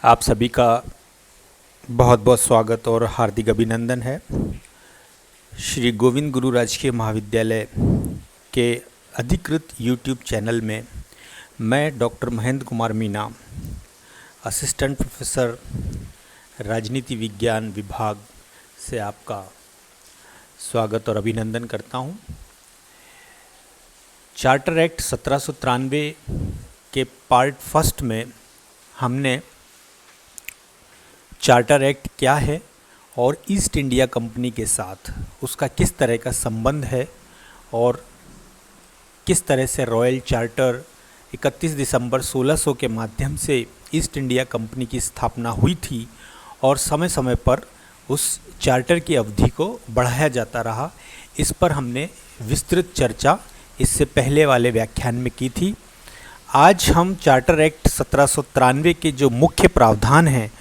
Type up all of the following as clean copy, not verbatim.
आप सभी का बहुत बहुत स्वागत और हार्दिक अभिनंदन है। श्री गोविंद गुरु राजकीय महाविद्यालय के अधिकृत यूट्यूब चैनल में मैं doctor Mahendra Kumar Meena, assistant professor राजनीति विज्ञान विभाग से आपका स्वागत और अभिनंदन करता हूं। चार्टर एक्ट 1793 के पार्ट फर्स्ट में हमने चार्टर एक्ट क्या है और ईस्ट इंडिया कंपनी के साथ उसका किस तरह का संबंध है और किस तरह से रॉयल चार्टर 31 दिसंबर 1600 के माध्यम से ईस्ट इंडिया कंपनी की स्थापना हुई थी और समय समय पर उस चार्टर की अवधि को बढ़ाया जाता रहा, इस पर हमने विस्तृत चर्चा इससे पहले वाले व्याख्यान में की थी। आज हम चार्टर एक्ट 1793 के जो मुख्य प्रावधान हैं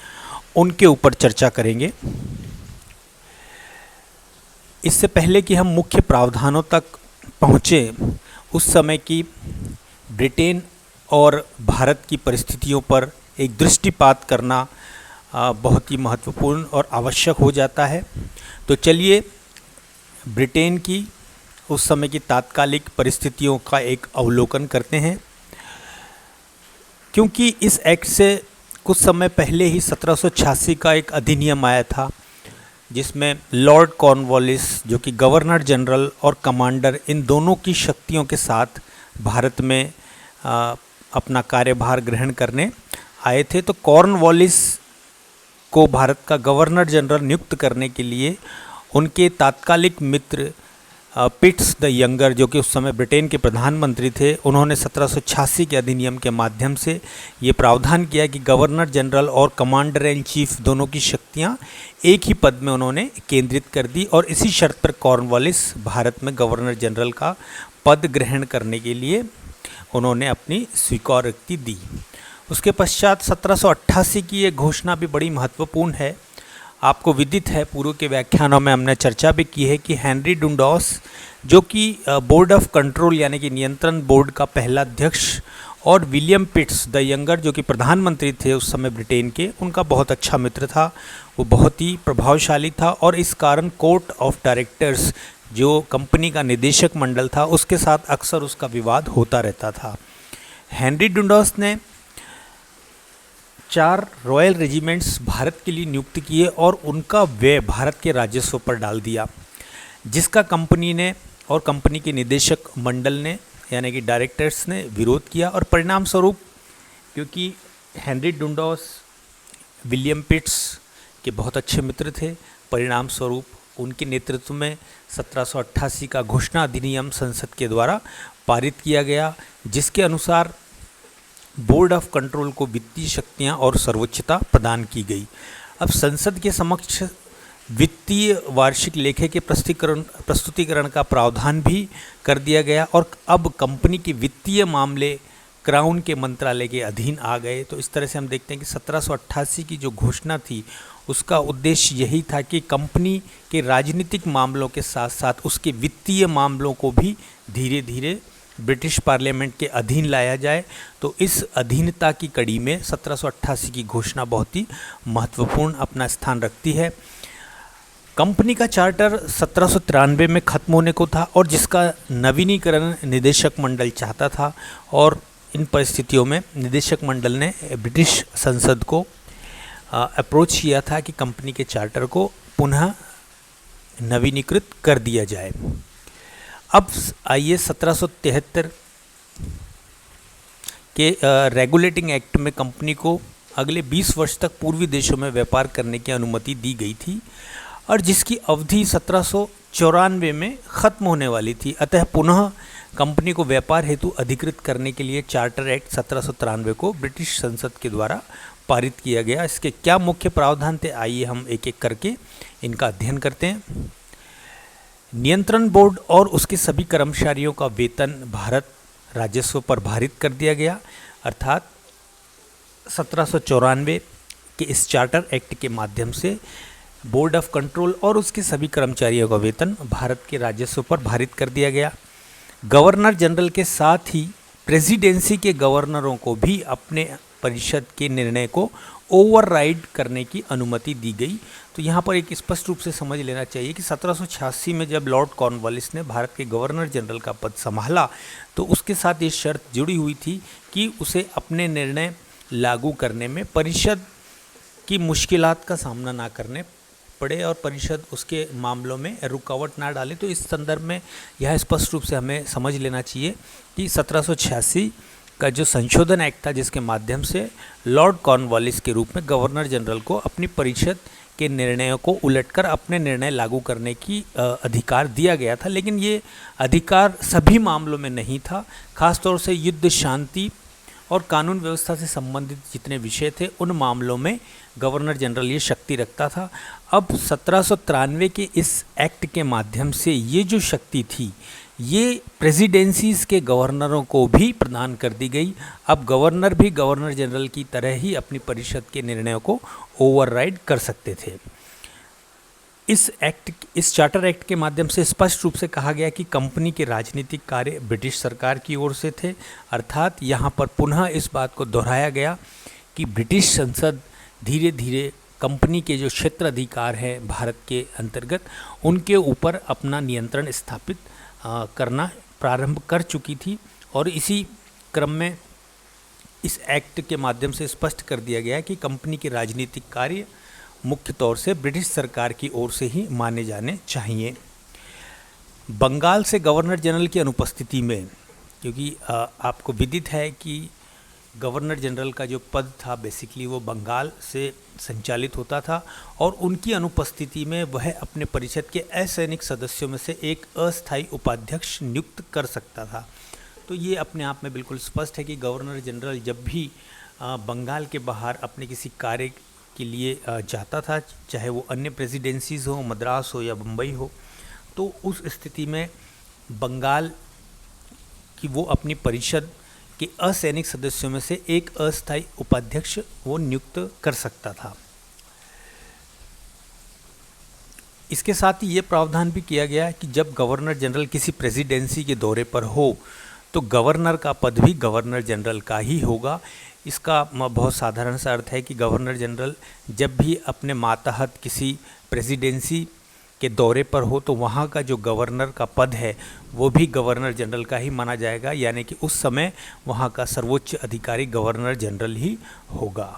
उनके ऊपर चर्चा करेंगे। इससे पहले कि हम मुख्य प्रावधानों तक पहुँचें, उस समय की ब्रिटेन और भारत की परिस्थितियों पर एक दृष्टिपात करना बहुत ही महत्वपूर्ण और आवश्यक हो जाता है। तो चलिए ब्रिटेन की उस समय की तात्कालिक परिस्थितियों का एक अवलोकन करते हैं। क्योंकि इस एक्ट से कुछ समय पहले ही 1786 का एक अधिनियम आया था, जिसमें लॉर्ड कॉर्नवालिस, जो कि गवर्नर जनरल और कमांडर, इन दोनों की शक्तियों के साथ भारत में अपना कार्यभार ग्रहण करने आए थे। तो कॉर्नवालिस को भारत का गवर्नर जनरल नियुक्त करने के लिए उनके तात्कालिक मित्र पिट्स द यंगर, जो कि उस समय ब्रिटेन के प्रधानमंत्री थे, उन्होंने 1786 के अधिनियम के माध्यम से ये प्रावधान किया कि गवर्नर जनरल और कमांडर इन चीफ दोनों की शक्तियां एक ही पद में उन्होंने केंद्रित कर दी और इसी शर्त पर कॉर्नवालिस भारत में गवर्नर जनरल का पद ग्रहण करने के लिए उन्होंने अपनी स्वीकारोक्ति दी। उसके पश्चात 1788 की ये घोषणा भी बड़ी महत्वपूर्ण है। आपको विदित है, पूर्व के व्याख्यानों में हमने चर्चा भी की है कि हेनरी डुंडॉस, जो कि बोर्ड ऑफ कंट्रोल यानी कि नियंत्रण बोर्ड का पहला अध्यक्ष, और विलियम पिट्स द यंगर, जो कि प्रधानमंत्री थे उस समय ब्रिटेन के, उनका बहुत अच्छा मित्र था। वो बहुत ही प्रभावशाली था और इस कारण कोर्ट ऑफ डायरेक्टर्स, जो कंपनी का निदेशक मंडल था, उसके साथ अक्सर उसका विवाद होता रहता था। हेनरी डुंडॉस ने 4 रॉयल रेजिमेंट्स भारत के लिए नियुक्त किए और उनका व्यय भारत के राजस्व पर डाल दिया, जिसका कंपनी ने और कंपनी के निदेशक मंडल ने यानी कि डायरेक्टर्स ने विरोध किया। और परिणाम स्वरूप, क्योंकि हेनरी डुंडॉस विलियम पिट्स के बहुत अच्छे मित्र थे, परिणाम स्वरूप उनके नेतृत्व में 1788 का घोषणा अधिनियम संसद के द्वारा पारित किया गया, जिसके अनुसार बोर्ड ऑफ कंट्रोल को वित्तीय शक्तियां और सर्वोच्चता प्रदान की गई। अब संसद के समक्ष वित्तीय वार्षिक लेखे के प्रस्तुतिकरण का प्रावधान भी कर दिया गया और अब कंपनी के वित्तीय मामले क्राउन के मंत्रालय के अधीन आ गए। तो इस तरह से हम देखते हैं कि 1788 की जो घोषणा थी उसका उद्देश्य यही था कि कंपनी के राजनीतिक मामलों के साथ साथ उसके वित्तीय मामलों को भी धीरे धीरे ब्रिटिश पार्लियामेंट के अधीन लाया जाए। तो इस अधीनता की कड़ी में 1788 की घोषणा बहुत ही महत्वपूर्ण अपना स्थान रखती है। कंपनी का चार्टर 1793 में ख़त्म होने को था और जिसका नवीनीकरण निदेशक मंडल चाहता था, और इन परिस्थितियों में निदेशक मंडल ने ब्रिटिश संसद को अप्रोच किया था कि कंपनी के चार्टर को पुनः नवीनीकृत कर दिया जाए। अब आइए 1773 के रेगुलेटिंग एक्ट में कंपनी को अगले 20 वर्ष तक पूर्वी देशों में व्यापार करने की अनुमति दी गई थी और जिसकी अवधि 1794 में ख़त्म होने वाली थी। अतः पुनः कंपनी को व्यापार हेतु अधिकृत करने के लिए चार्टर एक्ट 1793 को ब्रिटिश संसद के द्वारा पारित किया गया। इसके क्या मुख्य प्रावधान थे, आइए हम एक एक करके इनका अध्ययन करते हैं। नियंत्रण बोर्ड और उसके सभी कर्मचारियों का वेतन भारत राजस्व पर भारित कर दिया गया, अर्थात 1794 के इस चार्टर एक्ट के माध्यम से बोर्ड ऑफ कंट्रोल और उसके सभी कर्मचारियों का वेतन भारत के राजस्व पर भारित कर दिया गया। गवर्नर जनरल के साथ ही प्रेसिडेंसी के गवर्नरों को भी अपने परिषद के निर्णय को ओवरराइड करने की अनुमति दी गई। तो यहाँ पर एक स्पष्ट रूप से समझ लेना चाहिए कि 1786 में जब लॉर्ड कॉर्नवालिस ने भारत के गवर्नर जनरल का पद संभाला तो उसके साथ ये शर्त जुड़ी हुई थी कि उसे अपने निर्णय लागू करने में परिषद की मुश्किलात का सामना ना करने पड़े और परिषद उसके मामलों में रुकावट ना डाले। तो इस संदर्भ में यह स्पष्ट रूप से हमें समझ लेना चाहिए कि 1786 का जो संशोधन एक्ट था जिसके माध्यम से लॉर्ड कॉर्नवालिस के रूप में गवर्नर जनरल को अपनी परिषद के निर्णयों को उलटकर अपने निर्णय लागू करने की अधिकार दिया गया था, लेकिन ये अधिकार सभी मामलों में नहीं था। खासतौर से युद्ध, शांति और कानून व्यवस्था से संबंधित जितने विषय थे उन मामलों में गवर्नर जनरल ये शक्ति रखता था। अब 1793 के इस एक्ट के माध्यम से ये जो शक्ति थी ये प्रेसिडेंसीज़ के गवर्नरों को भी प्रदान कर दी गई। अब गवर्नर भी गवर्नर जनरल की तरह ही अपनी परिषद के निर्णयों को ओवरराइड कर सकते थे। इस चार्टर एक्ट के माध्यम से स्पष्ट रूप से कहा गया कि कंपनी के राजनीतिक कार्य ब्रिटिश सरकार की ओर से थे, अर्थात यहाँ पर पुनः इस बात को दोहराया गया कि ब्रिटिश संसद धीरे धीरे कंपनी के जो क्षेत्र अधिकार हैं भारत के अंतर्गत उनके ऊपर अपना नियंत्रण स्थापित करना प्रारंभ कर चुकी थी। और इसी क्रम में इस एक्ट के माध्यम से स्पष्ट कर दिया गया कि कंपनी के राजनीतिक कार्य मुख्य तौर से ब्रिटिश सरकार की ओर से ही माने जाने चाहिए। बंगाल से गवर्नर जनरल की अनुपस्थिति में, क्योंकि आपको विदित है कि गवर्नर जनरल का जो पद था बेसिकली वो बंगाल से संचालित होता था और उनकी अनुपस्थिति में वह अपने परिषद के असैनिक सदस्यों में से एक अस्थायी उपाध्यक्ष नियुक्त कर सकता था। तो ये अपने आप में बिल्कुल स्पष्ट है कि गवर्नर जनरल जब भी बंगाल के बाहर अपने किसी कार्य के लिए जाता था, चाहे वो अन्य प्रेसिडेंसीज़ हो, मद्रास हो या मुंबई हो, तो उस स्थिति में बंगाल की वो अपनी परिषद के असैनिक सदस्यों में से एक अस्थायी उपाध्यक्ष वो नियुक्त कर सकता था। इसके साथ ही ये प्रावधान भी किया गया कि जब गवर्नर जनरल किसी प्रेसिडेंसी के दौरे पर हो तो गवर्नर का पद भी गवर्नर जनरल का ही होगा। इसका बहुत साधारण सा अर्थ है कि गवर्नर जनरल जब भी अपने मातहत किसी प्रेसिडेंसी के दौरे पर हो तो वहाँ का जो गवर्नर का पद है वो भी गवर्नर जनरल का ही माना जाएगा, यानी कि उस समय वहाँ का सर्वोच्च अधिकारी गवर्नर जनरल ही होगा।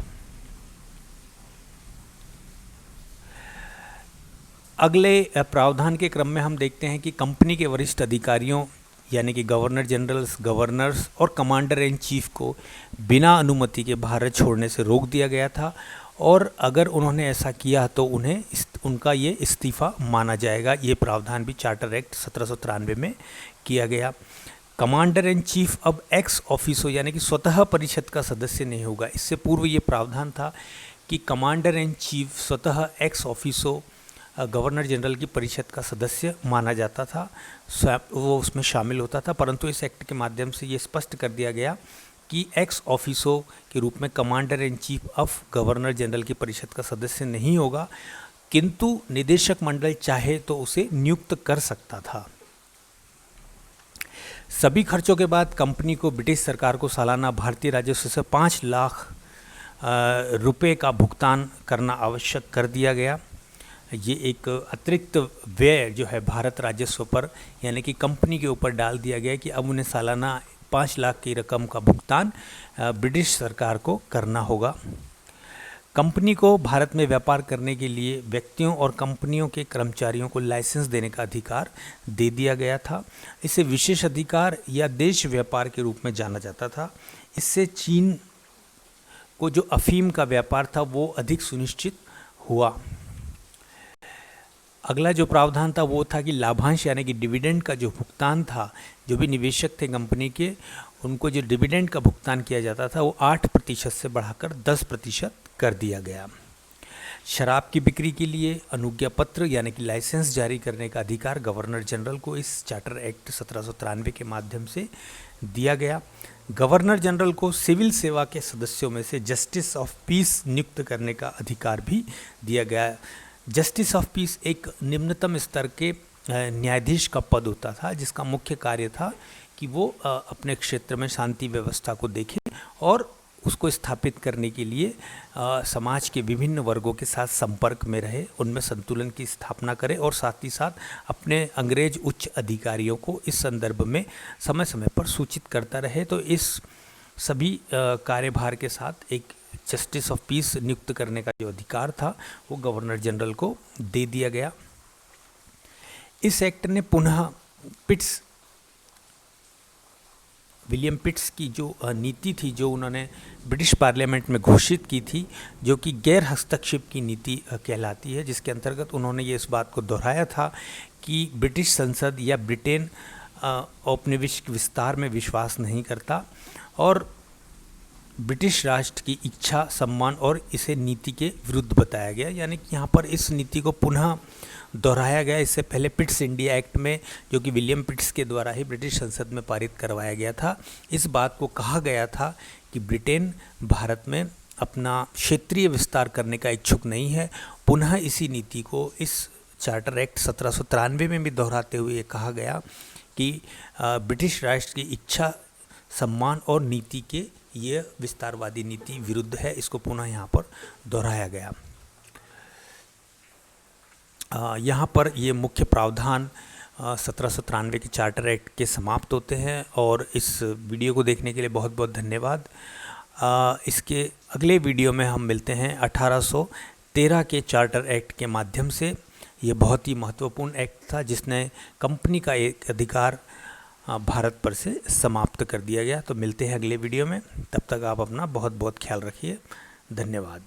अगले प्रावधान के क्रम में हम देखते हैं कि कंपनी के वरिष्ठ अधिकारियों यानी कि गवर्नर जनरल्स, गवर्नर्स और कमांडर इन चीफ को बिना अनुमति के भारत छोड़ने से रोक दिया गया था और अगर उन्होंने ऐसा किया तो उन्हें उनका ये इस्तीफ़ा माना जाएगा। ये प्रावधान भी चार्टर एक्ट 1793 में किया गया। कमांडर इन चीफ अब एक्स ऑफिसो यानी कि स्वतः परिषद का सदस्य नहीं होगा। इससे पूर्व ये प्रावधान था कि कमांडर इन चीफ स्वतः एक्स ऑफिसो गवर्नर जनरल की परिषद का सदस्य माना जाता था, वो उसमें शामिल होता था, परंतु इस एक्ट के माध्यम से ये स्पष्ट कर दिया गया कि एक्स ऑफिसो के रूप में commander in chief of governor general की परिषद का सदस्य नहीं होगा, किंतु निदेशक मंडल चाहे तो उसे नियुक्त कर सकता था। सभी खर्चों के बाद कंपनी को ब्रिटिश सरकार को सालाना भारतीय राजस्व से 5 लाख रुपए का भुगतान करना आवश्यक कर दिया गया। ये एक अतिरिक्त व्यय जो है भारत राजस्व पर यानी कि कंपनी के ऊपर डाल दिया गया कि अब उन्हें सालाना 5 लाख की रकम का भुगतान ब्रिटिश सरकार को करना होगा। कंपनी को भारत में व्यापार करने के लिए व्यक्तियों और कंपनियों के कर्मचारियों को लाइसेंस देने का अधिकार दे दिया गया था। इसे विशेष अधिकार या देश व्यापार के रूप में जाना जाता था। इससे चीन को जो अफीम का व्यापार था वो अधिक सुनिश्चित हुआ। अगला जो प्रावधान था वो था कि लाभांश यानी कि डिविडेंड का जो भुगतान था, जो भी निवेशक थे कंपनी के, उनको जो डिविडेंड का भुगतान किया जाता था वो 8% से बढ़ाकर 10% कर दिया गया। शराब की बिक्री के लिए अनुज्ञा पत्र यानी कि लाइसेंस जारी करने का अधिकार गवर्नर जनरल को इस चार्टर एक्ट 1793 के माध्यम से दिया गया। गवर्नर जनरल को सिविल सेवा के सदस्यों में से जस्टिस ऑफ पीस नियुक्त करने का अधिकार भी दिया गया। जस्टिस ऑफ पीस एक निम्नतम स्तर के न्यायाधीश का पद होता था जिसका मुख्य कार्य था कि वो अपने क्षेत्र में शांति व्यवस्था को देखें और उसको स्थापित करने के लिए समाज के विभिन्न वर्गों के साथ संपर्क में रहे, उनमें संतुलन की स्थापना करे और साथ ही साथ अपने अंग्रेज उच्च अधिकारियों को इस संदर्भ में समय समय पर सूचित करता रहे। तो इस सभी कार्यभार के साथ एक जस्टिस ऑफ पीस नियुक्त करने का जो अधिकार था वो गवर्नर जनरल को दे दिया गया। इस एक्ट ने पुनः विलियम पिट्स की जो नीति थी, जो उन्होंने ब्रिटिश पार्लियामेंट में घोषित की थी, जो कि गैर हस्तक्षेप की नीति कहलाती है, जिसके अंतर्गत उन्होंने ये इस बात को दोहराया था कि ब्रिटिश संसद या ब्रिटेन औपनिवेशिक विस्तार में विश्वास नहीं करता और ब्रिटिश राष्ट्र की इच्छा, सम्मान और इसे नीति के विरुद्ध बताया गया। यानी कि यहाँ पर इस नीति को पुनः दोहराया गया। इससे पहले पिट्स इंडिया एक्ट में, जो कि विलियम पिट्स के द्वारा ही ब्रिटिश संसद में पारित करवाया गया था, इस बात को कहा गया था कि ब्रिटेन भारत में अपना क्षेत्रीय विस्तार करने का इच्छुक नहीं है। पुनः इसी नीति को इस चार्टर एक्ट 1793 में भी दोहराते हुए कहा गया कि ब्रिटिश राष्ट्र की इच्छा, सम्मान और नीति के ये विस्तारवादी नीति विरुद्ध है। इसको पुनः यहाँ पर दोहराया गया। यहाँ पर ये मुख्य प्रावधान 1793 के चार्टर एक्ट के समाप्त होते हैं। और इस वीडियो को देखने के लिए बहुत बहुत धन्यवाद। इसके अगले वीडियो में हम मिलते हैं 1813 के चार्टर एक्ट के माध्यम से। ये बहुत ही महत्वपूर्ण एक्ट था जिसने कंपनी का एक अधिकार भारत पर से समाप्त कर दिया गया। तो मिलते हैं अगले वीडियो में, तब तक आप अपना बहुत बहुत ख्याल रखिए। धन्यवाद।